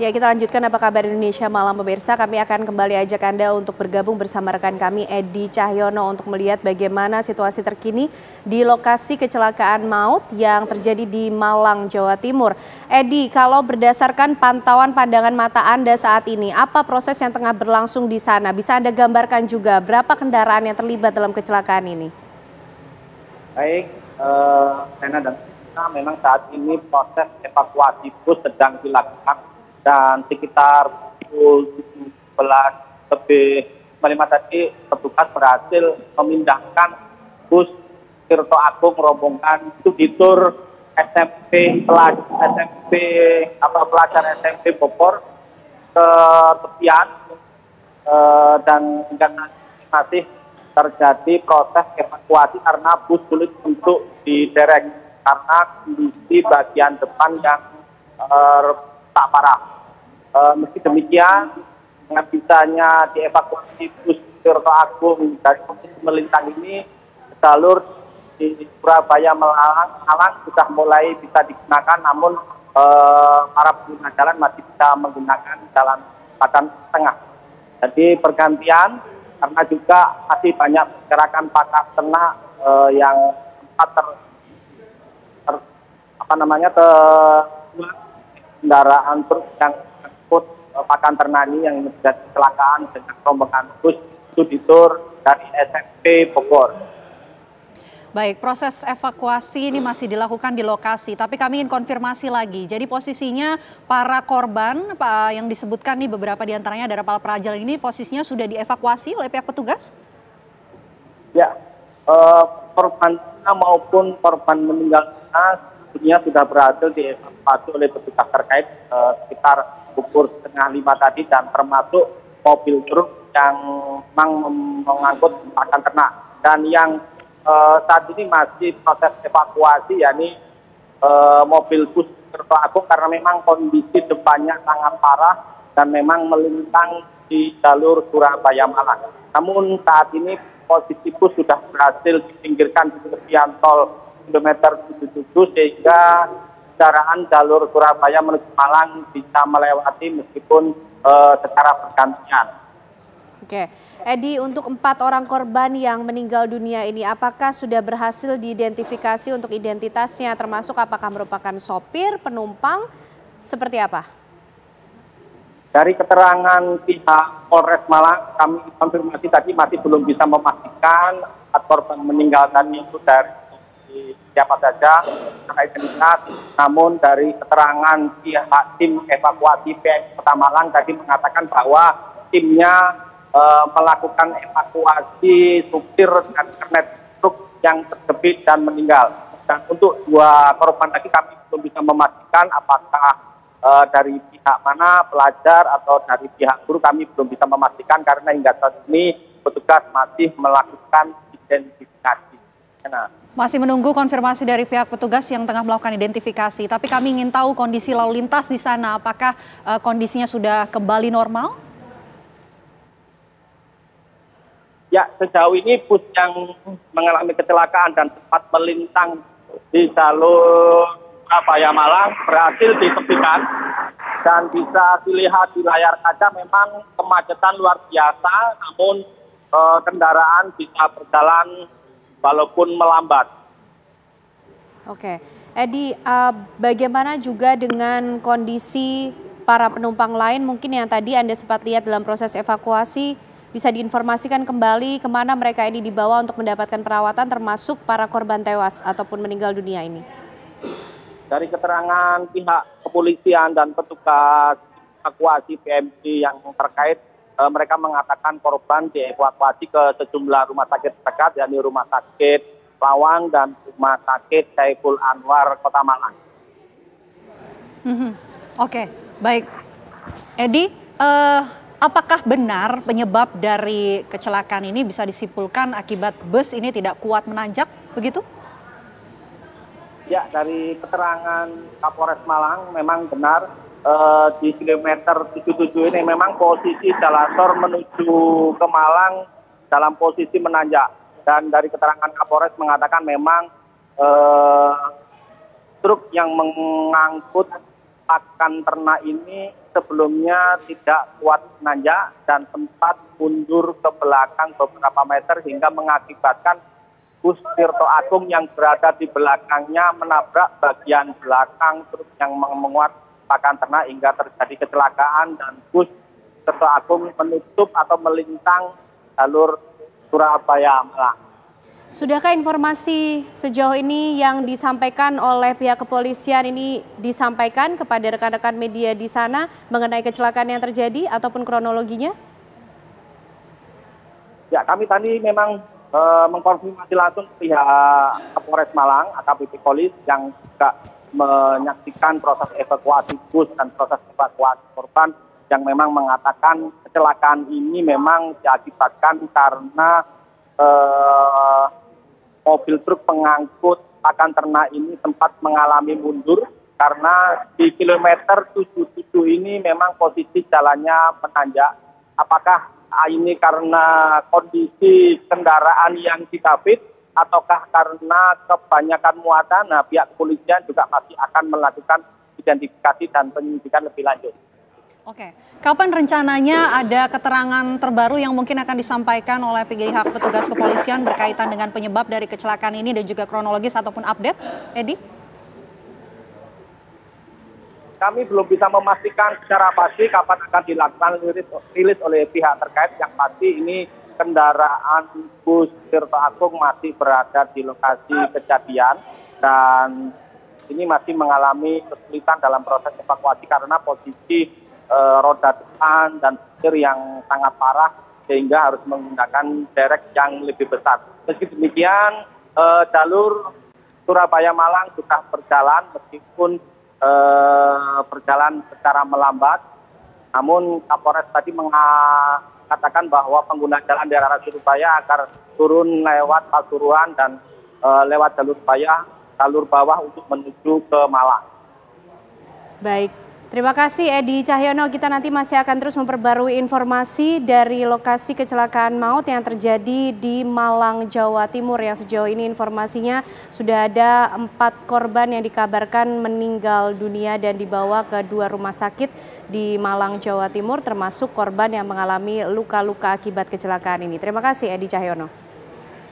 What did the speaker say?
Ya, kita lanjutkan apa kabar Indonesia Malam pemirsa. Kami akan kembali ajak Anda untuk bergabung bersama rekan kami Edi Cahyono untuk melihat bagaimana situasi terkini di lokasi kecelakaan maut yang terjadi di Malang, Jawa Timur. Edi, kalau berdasarkan pantauan pandangan mata Anda saat ini, apa proses yang tengah berlangsung di sana? Bisa Anda gambarkan juga berapa kendaraan yang terlibat dalam kecelakaan ini? Baik, Sena dan Sina, memang saat ini proses evakuasi bus sedang dilakukan. Dan sekitar pukul 17 lebih 5 tadi petugas berhasil memindahkan bus Tirto Agung rombongan studitur pelajar SMP Bogor ke tepian, dan hingga saat ini masih terjadi proses evakuasi karena bus sulit untuk diderek karena kondisi bagian depan yang tak parah. Meski demikian, dengan bisanya dievakuasi bus Tirto Agung dari posisi melintang ini, jalur di Surabaya Malang sudah mulai bisa digunakan, namun para pengguna jalan masih bisa menggunakan jalan padan tengah. Jadi pergantian, karena juga masih banyak pergerakan pakat ternak yang sempat kendaraan truk yang pakan ternak ini yang terjadi kecelakaan dengan rombongan bus studitur dari SMP Bogor. Baik, proses evakuasi ini masih dilakukan di lokasi, tapi kami ingin konfirmasi lagi. Jadi posisinya para korban yang disebutkan nih beberapa diantaranya ada para pelajar ini posisinya sudah dievakuasi oleh pihak petugas? Ya, korban maupun korban meninggal dunia sudah berhasil dievakuasi oleh petugas terkait sekitar pukul 4:30 tadi, dan termasuk mobil truk yang memang mengangkut pakan ternak. Dan yang saat ini masih proses evakuasi, yakni mobil bus Tirto Agung, karena memang kondisi depannya sangat parah dan memang melintang di jalur Surabaya Malang. Namun saat ini posisi bus sudah berhasil dipinggirkan di tepian tol kilometer 77 sehingga kendaraan jalur Surabaya menuju Malang bisa melewati meskipun secara bergantian. Oke, Edi, untuk 4 orang korban yang meninggal dunia ini, apakah sudah berhasil diidentifikasi untuk identitasnya, termasuk apakah merupakan sopir, penumpang, seperti apa? Dari keterangan pihak Polres Malang, kami konfirmasi tadi masih belum bisa memastikan korban meninggal tadi itu dari siapa saja terkait identitas. Namun dari keterangan pihak tim evakuasi PMI Kota Malang tadi mengatakan bahwa timnya melakukan evakuasi supir dan kernet truk yang terjepit dan meninggal. Dan untuk 2 korban lagi kami belum bisa memastikan apakah dari pihak mana, pelajar atau dari pihak guru, kami belum bisa memastikan karena hingga saat ini petugas masih melakukan identifikasi. Masih menunggu konfirmasi dari pihak petugas yang tengah melakukan identifikasi. Tapi kami ingin tahu kondisi lalu lintas di sana. Apakah kondisinya sudah kembali normal? Ya, sejauh ini bus yang mengalami kecelakaan dan sempat melintang di jalur Surabaya Malang berhasil ditepikan. Dan bisa dilihat di layar kaca memang kemacetan luar biasa, namun kendaraan bisa berjalan walaupun melambat. Oke, Edi, bagaimana juga dengan kondisi para penumpang lain mungkin yang tadi Anda sempat lihat dalam proses evakuasi, bisa diinformasikan kembali kemana mereka ini dibawa untuk mendapatkan perawatan, termasuk para korban tewas ataupun meninggal dunia ini? Dari keterangan pihak kepolisian dan petugas evakuasi PMI yang terkait, mereka mengatakan korban dievakuasi ke sejumlah rumah sakit terdekat, yakni Rumah Sakit Lawang dan Rumah Sakit Saiful Anwar Kota Malang. Oke, baik. Edi, apakah benar penyebab dari kecelakaan ini bisa disimpulkan akibat bus ini tidak kuat menanjak, begitu? Ya, dari keterangan Kapolres Malang memang benar. Di kilometer 77 ini memang posisi jalan tol menuju ke Malang dalam posisi menanjak. Dan dari keterangan Kapolres mengatakan memang truk yang mengangkut pakan ternak ini sebelumnya tidak kuat menanjak dan sempat mundur ke belakang beberapa meter hingga mengakibatkan bus Tirto Agung yang berada di belakangnya menabrak bagian belakang truk yang memuat pakan ternak hingga terjadi kecelakaan dan bus Tirto Agung menutup atau melintang jalur Surabaya Malang. Sudahkah informasi sejauh ini yang disampaikan oleh pihak kepolisian ini disampaikan kepada rekan-rekan media di sana mengenai kecelakaan yang terjadi ataupun kronologinya? Ya, kami tadi memang mengkonfirmasi langsung pihak Kapolres Malang, AKBP Polis yang juga menyaksikan proses evakuasi bus dan proses evakuasi korban yang memang mengatakan kecelakaan ini memang diakibatkan karena mobil truk pengangkut pakan ternak ini sempat mengalami mundur karena di kilometer 77 ini memang posisi jalannya menanjak. Apakah ini karena kondisi kendaraan yang ditabit ataukah karena kebanyakan muatan? Nah, pihak kepolisian juga masih akan melakukan identifikasi dan penyelidikan lebih lanjut. Oke, kapan rencananya ada keterangan terbaru yang mungkin akan disampaikan oleh pihak petugas kepolisian berkaitan dengan penyebab dari kecelakaan ini dan juga kronologis ataupun update, Edi? Kami belum bisa memastikan secara pasti kapan akan dilakukan rilis oleh pihak terkait. Yang pasti ini kendaraan bus Tirto Agung masih berada di lokasi kejadian dan ini masih mengalami kesulitan dalam proses evakuasi karena posisi roda depan dan setir yang sangat parah sehingga harus menggunakan derek yang lebih besar. Meski demikian, jalur Surabaya Malang sudah berjalan meskipun berjalan secara melambat. Namun Kapolres tadi mengatakan bahwa pengguna jalan di arah Surabaya agar turun lewat Pasuruan dan lewat jalur bawah untuk menuju ke Malang. Baik. Terima kasih Edi Cahyono, kita nanti masih akan terus memperbarui informasi dari lokasi kecelakaan maut yang terjadi di Malang, Jawa Timur. Yang sejauh ini informasinya sudah ada 4 korban yang dikabarkan meninggal dunia dan dibawa ke 2 rumah sakit di Malang, Jawa Timur, termasuk korban yang mengalami luka-luka akibat kecelakaan ini. Terima kasih Edi Cahyono.